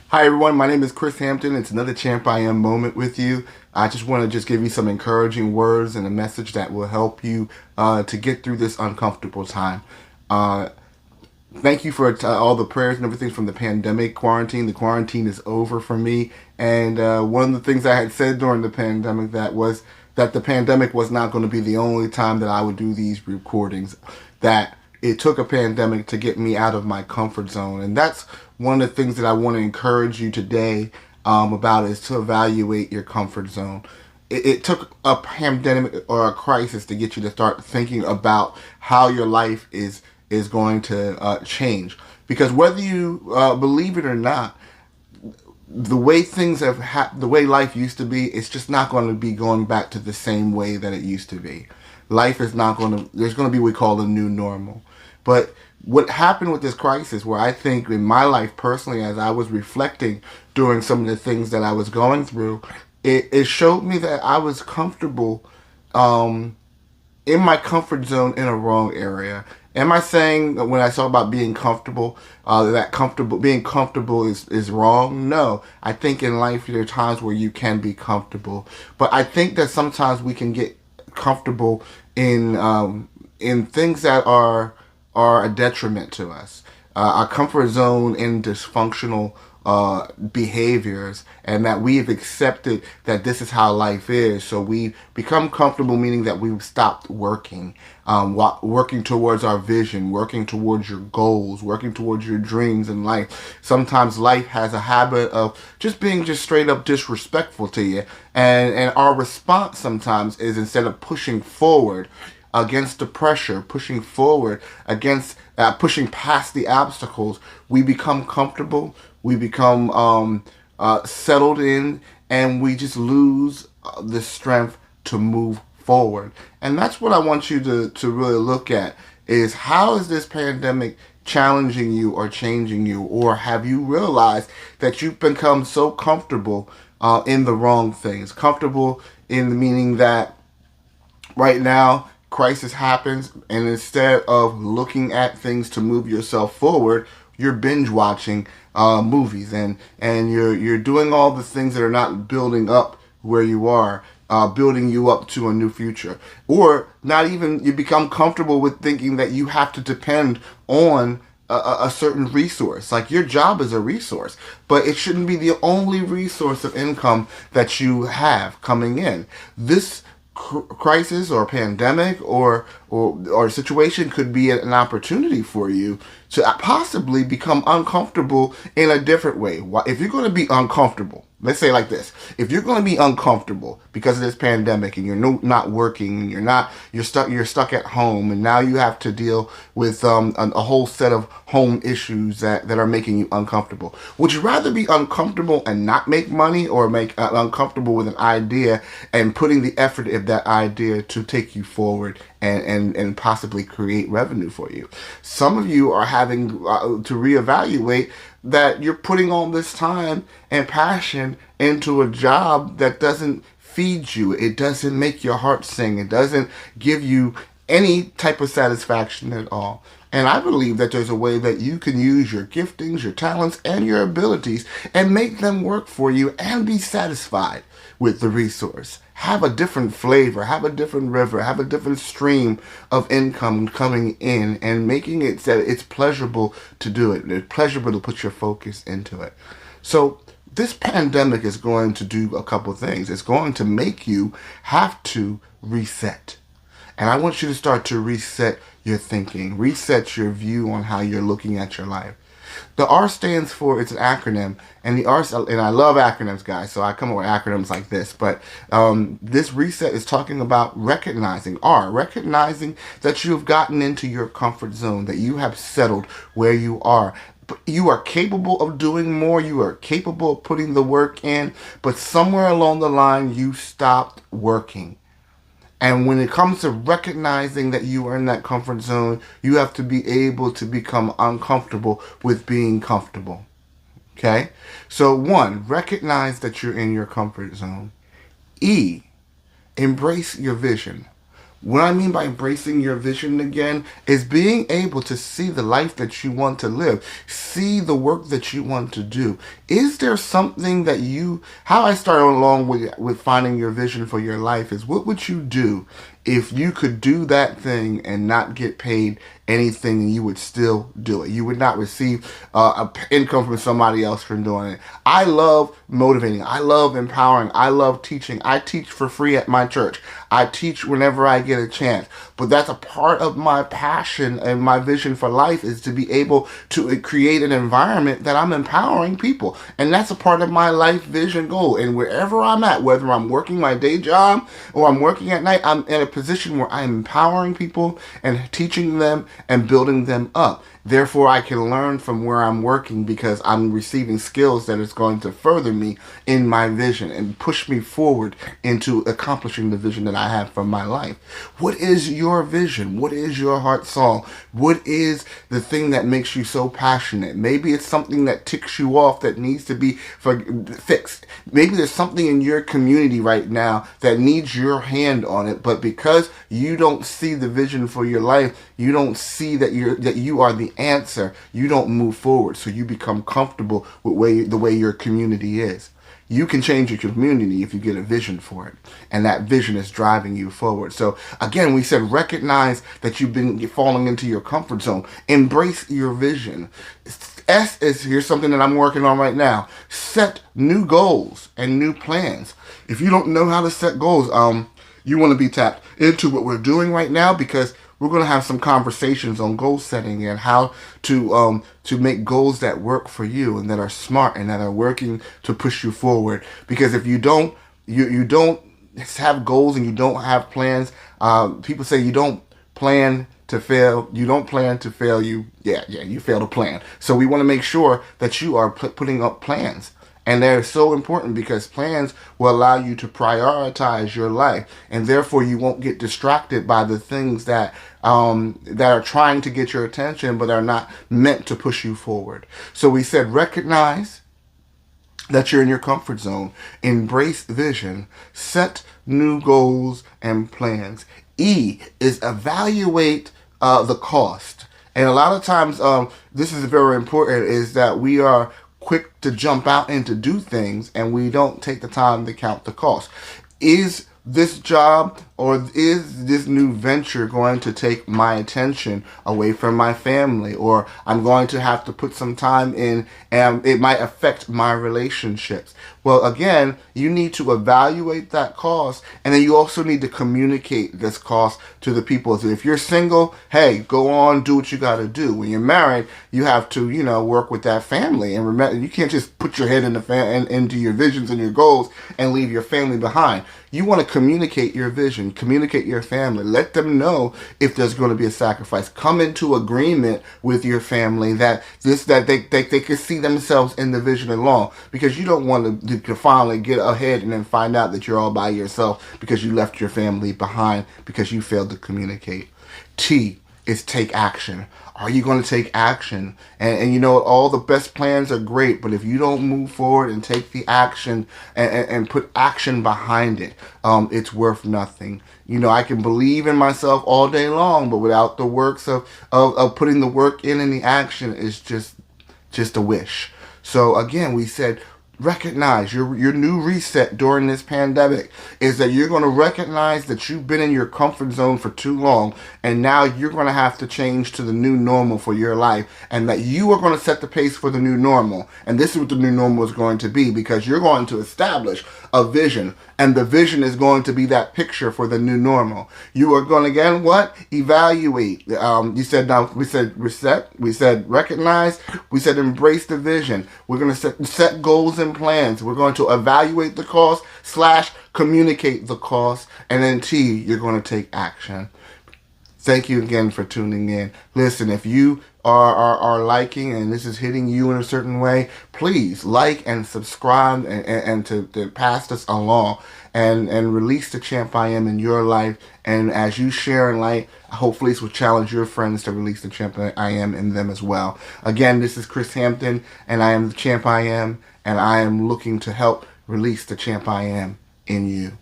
Hi everyone, my name is Chris Hampton. It's another Champ I Am moment with you. I just want to give you some encouraging words and a message that will help you to get through this uncomfortable time. Uh, Thank you for all the prayers and everything from the pandemic quarantine. The quarantine is over for me, and one of the things I had said during the pandemic that the pandemic was not going to be the only time that I would do these recordings. That it took a pandemic to get me out of my comfort zone, and that's one of the things that I want to encourage you today about is to evaluate your comfort zone. It took a pandemic or a crisis to get you to start thinking about how your life is going to change. Because whether you believe it or not, the way the way life used to be, it's just not going to be going back to the same way that it used to be. Life is not going to. There's going to be what we call a new normal. But what happened with this crisis, where I think in my life personally, as I was reflecting during some of the things that I was going through, it showed me that I was comfortable um, in my comfort zone in a wrong area. Am I saying that when I talk about being comfortable, being comfortable is wrong? No. I think in life there are times where you can be comfortable, but I think that sometimes we can get comfortable in things that are a detriment to us. Our comfort zone in dysfunctional behaviors, and that we've accepted that this is how life is. So we become comfortable, meaning that we've stopped working, working towards our vision, working towards your goals, working towards your dreams in life. Sometimes life has a habit of just being just straight up disrespectful to you, and our response sometimes is, instead of pushing forward against the pressure, pushing forward against pushing past the obstacles, we become comfortable, we become settled in, and we just lose the strength to move forward. And that's what I want you to really look at, is how is this pandemic challenging you or changing you? Or have you realized that you've become so comfortable in the wrong things? Comfortable in the meaning that right now crisis happens, and instead of looking at things to move yourself forward, you're binge watching movies, and you're doing all the things that are not building up where you are, building you up to a new future. Or not even, you become comfortable with thinking that you have to depend on a certain resource. Like, your job is a resource, but it shouldn't be the only resource of income that you have coming in. This crisis or pandemic or situation could be an opportunity for you to possibly become uncomfortable in a different way. If you're going to be uncomfortable, let's say like this: if you're going to be uncomfortable because of this pandemic, and you're not working, and you're stuck at home, and now you have to deal with a whole set of home issues that are making you uncomfortable. Would you rather be uncomfortable and not make money, or make uncomfortable with an idea and putting the effort of that idea to take you forward and possibly create revenue for you? Some of you are having to reevaluate that you're putting all this time and passion into a job that doesn't feed you. It doesn't make your heart sing. It doesn't give you any type of satisfaction at all. And I believe that there's a way that you can use your giftings, your talents, and your abilities and make them work for you and be satisfied with the resource. Have a different flavor, have a different river, have a different stream of income coming in, and making it that it's pleasurable to do it. It's pleasurable to put your focus into it. So this pandemic is going to do a couple things. It's going to make you have to reset. And I want you to start to reset your thinking, reset your view on how you're looking at your life. The R stands for, it's an acronym, and and I love acronyms, guys, so I come up with acronyms like this. But this reset is talking about recognizing that you've gotten into your comfort zone, that you have settled where you are. But you are capable of doing more. You are capable of putting the work in, but somewhere along the line, you stopped working. And when it comes to recognizing that you are in that comfort zone, you have to be able to become uncomfortable with being comfortable. Okay? So, one, recognize that you're in your comfort zone. E, embrace your vision. What I mean by embracing your vision again is being able to see the life that you want to live, see the work that you want to do. Is there something that how I started along with finding your vision for your life is, what would you do if you could do that thing and not get paid anything, and you would still do it? You would not receive income from somebody else for doing it. I love motivating. I love empowering. I love teaching. I teach for free at my church. I teach whenever I get a chance. But that's a part of my passion and my vision for life, is to be able to create an environment that I'm empowering people. And that's a part of my life vision goal. And wherever I'm at, whether I'm working my day job or I'm working at night, I'm in a position where I'm empowering people and teaching them and building them up. Therefore, I can learn from where I'm working, because I'm receiving skills that is going to further me in my vision and push me forward into accomplishing the vision that I have for my life. What is your vision? What is your heart song? What is the thing that makes you so passionate? Maybe it's something that ticks you off that needs to be fixed. Maybe there's something in your community right now that needs your hand on it, but because you don't see the vision for your life, you don't see that you are the answer, you don't move forward. So you become comfortable with the way your community is. You can change your community if you get a vision for it, and that vision is driving you forward. So again, we said recognize that you've been falling into your comfort zone. Embrace your vision. S is, here's something that I'm working on right now. Set new goals and new plans. If you don't know how to set goals, you want to be tapped into what we're doing right now, because we're going to have some conversations on goal setting and how to make goals that work for you and that are smart and that are working to push you forward. Because if you don't have goals and you don't have plans, people say you don't plan to fail. You don't plan to fail. You fail to plan. So we want to make sure that you are putting up plans. And they're so important, because plans will allow you to prioritize your life, and therefore you won't get distracted by the things that are trying to get your attention but are not meant to push you forward. So we said recognize that you're in your comfort zone, embrace vision, set new goals and plans. E is evaluate the cost. And a lot of times, this is very important, is that we are quick to jump out and to do things, and we don't take the time to count the cost. Is this job or is this new venture going to take my attention away from my family, or I'm going to have to put some time in and it might affect my relationships? Well, again, you need to evaluate that cost, and then you also need to communicate this cost to the people. So if you're single, hey, go on, do what you got to do. When you're married, you have to, work with that family, and remember, you can't just put your head into your visions and your goals and leave your family behind. You want to communicate your vision, communicate your family, let them know if there's going to be a sacrifice. Come into agreement with your family that they can see themselves in the vision along, because you don't want to finally get ahead and then find out that you're all by yourself because you left your family behind because you failed to communicate. T is take action. Are you going to take action? And all the best plans are great, but if you don't move forward and take the action and put action behind it, it's worth nothing. I can believe in myself all day long, but without the works of putting the work in and the action, is just a wish. So again, we said recognize your new reset during this pandemic is that you're going to recognize that you've been in your comfort zone for too long, and now you're going to have to change to the new normal for your life, and that you are going to set the pace for the new normal. And this is what the new normal is going to be, because you're going to establish a vision, and the vision is going to be that picture for the new normal. You are going to, again, what? Evaluate. We said reset, we said recognize, we said embrace the vision. We're going to set goals and plans. We're going to evaluate the cost / communicate the cost. And then T, you're going to take action. Thank you again for tuning in. Listen, if you are liking and this is hitting you in a certain way, please like and subscribe and to pass this along and release the champ I am in your life. And as you share and light, hopefully this will challenge your friends to release the champ I am in them as well. Again, this is Chris Hampton, and I am the champ I am, and I am looking to help release the champ I am in you.